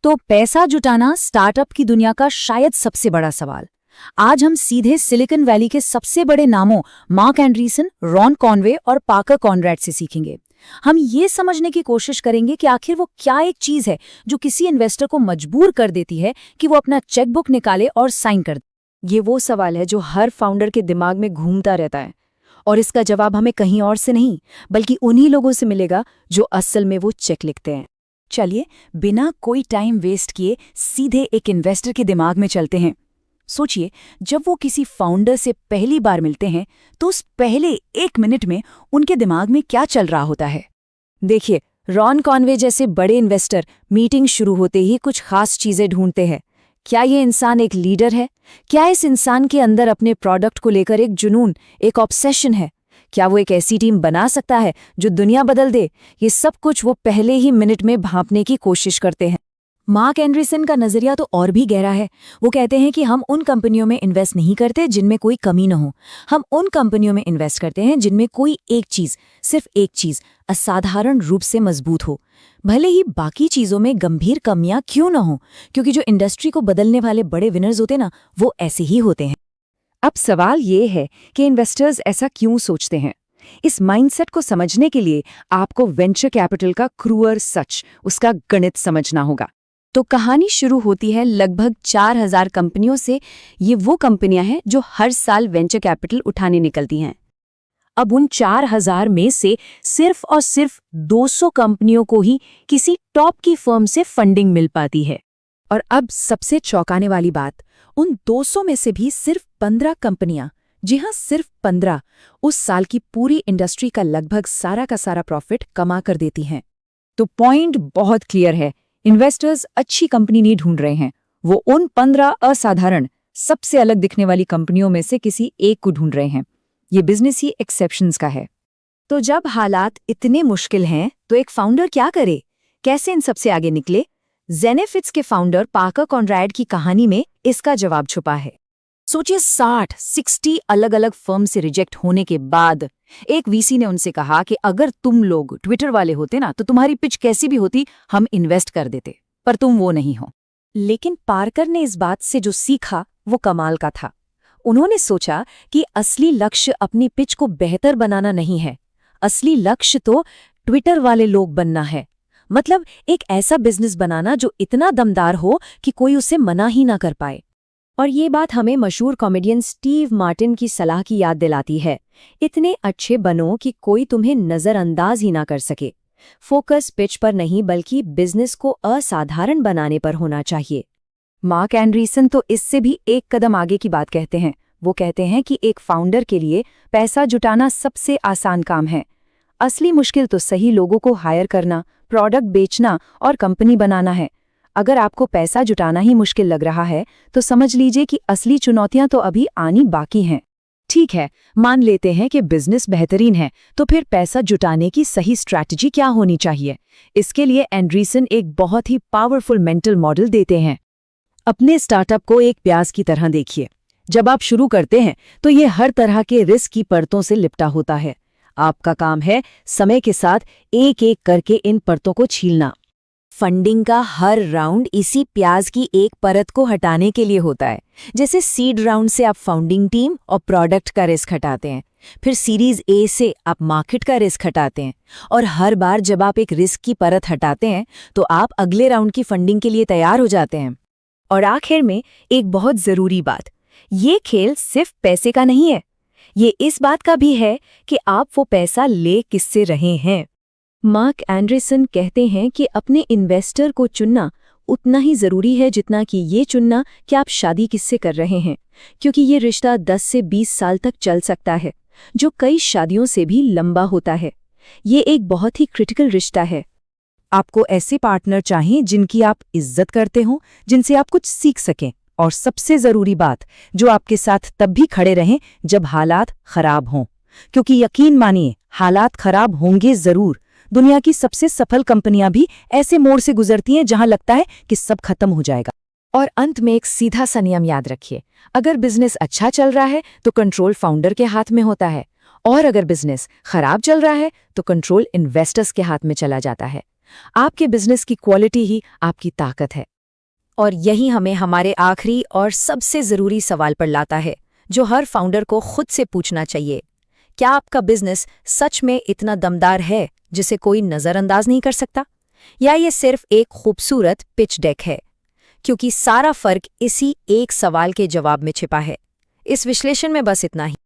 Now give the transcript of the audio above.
तो पैसा जुटाना स्टार्टअप की दुनिया का शायद सबसे बड़ा सवाल। आज हम सीधे सिलिकॉन वैली के सबसे बड़े नामों मार्क एंड्रीसन, रॉन कॉनवे और पार्कर कॉनरैड से सीखेंगे। हम ये समझने की कोशिश करेंगे कि आखिर वो क्या एक चीज है जो किसी इन्वेस्टर को मजबूर कर देती है कि वो अपना चेकबुक निकाले और साइन कर दे। ये वो सवाल है जो हर फाउंडर के दिमाग में घूमता रहता है, और इसका जवाब हमें कहीं और से नहीं बल्कि उन्हीं लोगों से मिलेगा जो असल में वो चेक लिखते हैं। चलिए, बिना कोई टाइम वेस्ट किए सीधे एक इन्वेस्टर के दिमाग में चलते हैं। सोचिए, जब वो किसी फाउंडर से पहली बार मिलते हैं तो उस पहले 1 मिनट में उनके दिमाग में क्या चल रहा होता है। देखिए, रॉन कॉनवे जैसे बड़े इन्वेस्टर मीटिंग शुरू होते ही कुछ खास चीजें ढूंढते हैं। क्या ये इंसान एक लीडर है? क्या इस इंसान के अंदर अपने प्रोडक्ट को लेकर एक जुनून, एक ऑब्सेशन है? क्या वो एक ऐसी टीम बना सकता है जो दुनिया बदल दे? ये सब कुछ वो पहले ही मिनट में भांपने की कोशिश करते हैं। मार्क एंड्रीसन का नजरिया तो और भी गहरा है। वो कहते हैं कि हम उन कंपनियों में इन्वेस्ट नहीं करते जिनमें कोई कमी न हो। हम उन कंपनियों में इन्वेस्ट करते हैं जिनमें कोई एक चीज, सिर्फ एक चीज असाधारण रूप से मजबूत हो, भले ही बाकी चीजों में गंभीर कमियां क्यों न हो, क्योंकि जो इंडस्ट्री को बदलने वाले बड़े विनर्स होते ना, वो ऐसे ही होते हैं। अब सवाल ये है कि इन्वेस्टर्स ऐसा क्यों सोचते हैं। इस माइंडसेट को समझने के लिए आपको वेंचर कैपिटल का क्रूअर सच, उसका गणित समझना होगा। तो कहानी शुरू होती है लगभग 4000 कंपनियों से। ये वो कंपनियां हैं जो हर साल वेंचर कैपिटल उठाने निकलती हैं। अब उन 4000 में से सिर्फ और सिर्फ 200 कंपनियों को ही किसी टॉप की फर्म से फंडिंग मिल पाती है। और अब सबसे चौंकाने वाली बात, उन 200 में से भी सिर्फ 15 कंपनियां, जी हां सिर्फ 15, उस साल की पूरी इंडस्ट्री का लगभग सारा का सारा प्रॉफिट कमा कर देती हैं। तो पॉइंट बहुत क्लियर है, इन्वेस्टर्स अच्छी कंपनी नहीं ढूंढ रहे हैं, वो उन 15 असाधारण, सबसे अलग दिखने वाली कंपनियों में से किसी एक को ढूंढ रहे हैं। ये बिजनेस ही एक्सेप्शंस का है। तो जब हालात इतने मुश्किल हैं तो एक फाउंडर क्या करे? कैसे इन सबसे आगे निकले? ज़ेनेफिट्स के फाउंडर पार्कर कॉनरैड की कहानी में इसका जवाब छुपा है। सोचिए, 60 अलग अलग फर्म से रिजेक्ट होने के बाद एक वीसी ने उनसे कहा कि अगर तुम लोग ट्विटर वाले होते ना तो तुम्हारी पिच कैसी भी होती हम इन्वेस्ट कर देते, पर तुम वो नहीं हो। लेकिन पार्कर ने इस बात से जो सीखा वो कमाल का था। उन्होंने सोचा कि असली लक्ष्य अपनी पिच को बेहतर बनाना नहीं है, असली लक्ष्य तो ट्विटर वाले लोग बनना है। मतलब एक ऐसा बिजनेस बनाना जो इतना दमदार हो कि कोई उसे मना ही ना कर पाए। और ये बात हमें मशहूर कॉमेडियन स्टीव मार्टिन की सलाह की याद दिलाती है, इतने अच्छे बनो कि कोई तुम्हें नज़रअंदाज ही ना कर सके। फोकस पिच पर नहीं बल्कि बिजनेस को असाधारण बनाने पर होना चाहिए। मार्क एंड्रीसन तो इससे भी एक कदम आगे की बात कहते हैं। वो कहते हैं कि एक फाउंडर के लिए पैसा जुटाना सबसे आसान काम है। असली मुश्किल तो सही लोगों को हायर करना, प्रोडक्ट बेचना और कंपनी बनाना है। अगर आपको पैसा जुटाना ही मुश्किल लग रहा है तो समझ लीजिए कि असली चुनौतियां तो अभी आनी बाकी हैं। ठीक है, मान लेते हैं कि बिजनेस बेहतरीन है, तो फिर पैसा जुटाने की सही स्ट्रैटेजी क्या होनी चाहिए? इसके लिए एंड्रीसन एक बहुत ही पावरफुल मेंटल मॉडल देते हैं। अपने स्टार्टअप को एक प्याज की तरह देखिए। जब आप शुरू करते हैं तो ये हर तरह के रिस्क की परतों से लिपटा होता है। आपका काम है समय के साथ एक एक करके इन परतों को छीलना। फंडिंग का हर राउंड इसी प्याज की एक परत को हटाने के लिए होता है। जैसे सीड राउंड से आप फाउंडिंग टीम और प्रोडक्ट का रिस्क हटाते हैं, फिर सीरीज ए से आप मार्केट का रिस्क हटाते हैं, और हर बार जब आप एक रिस्क की परत हटाते हैं तो आप अगले राउंड की फंडिंग के लिए तैयार हो जाते हैं। और आखिर में एक बहुत जरूरी बात, ये खेल सिर्फ पैसे का नहीं है, ये इस बात का भी है कि आप वो पैसा ले किससे रहे हैं। मार्क एंड्रीसन कहते हैं कि अपने इन्वेस्टर को चुनना उतना ही जरूरी है जितना कि ये चुनना कि आप शादी किससे कर रहे हैं, क्योंकि ये रिश्ता 10 से 20 साल तक चल सकता है, जो कई शादियों से भी लंबा होता है। ये एक बहुत ही क्रिटिकल रिश्ता है। आपको ऐसे पार्टनर चाहिए जिनकी आप इज्जत करते हो, जिनसे आप कुछ सीख सकें, और सबसे जरूरी बात, जो आपके साथ तब भी खड़े रहें जब हालात खराब हों, क्योंकि यकीन मानिए हालात खराब होंगे जरूर। दुनिया की सबसे सफल कंपनियां भी ऐसे मोड़ से गुजरती हैं जहां लगता है कि सब खत्म हो जाएगा। और अंत में एक सीधा सा नियम याद रखिए, अगर बिजनेस अच्छा चल रहा है तो कंट्रोल फाउंडर के हाथ में होता है, और अगर बिजनेस खराब चल रहा है तो कंट्रोल इन्वेस्टर्स के हाथ में चला जाता है। आपके बिजनेस की क्वालिटी ही आपकी ताकत है। और यही हमें हमारे आखिरी और सबसे ज़रूरी सवाल पर लाता है, जो हर फाउंडर को खुद से पूछना चाहिए। क्या आपका बिजनेस सच में इतना दमदार है जिसे कोई नज़रअंदाज नहीं कर सकता? या ये सिर्फ एक खूबसूरत पिच डेक है? क्योंकि सारा फर्क इसी एक सवाल के जवाब में छिपा है। इस विश्लेषण में बस इतना ही।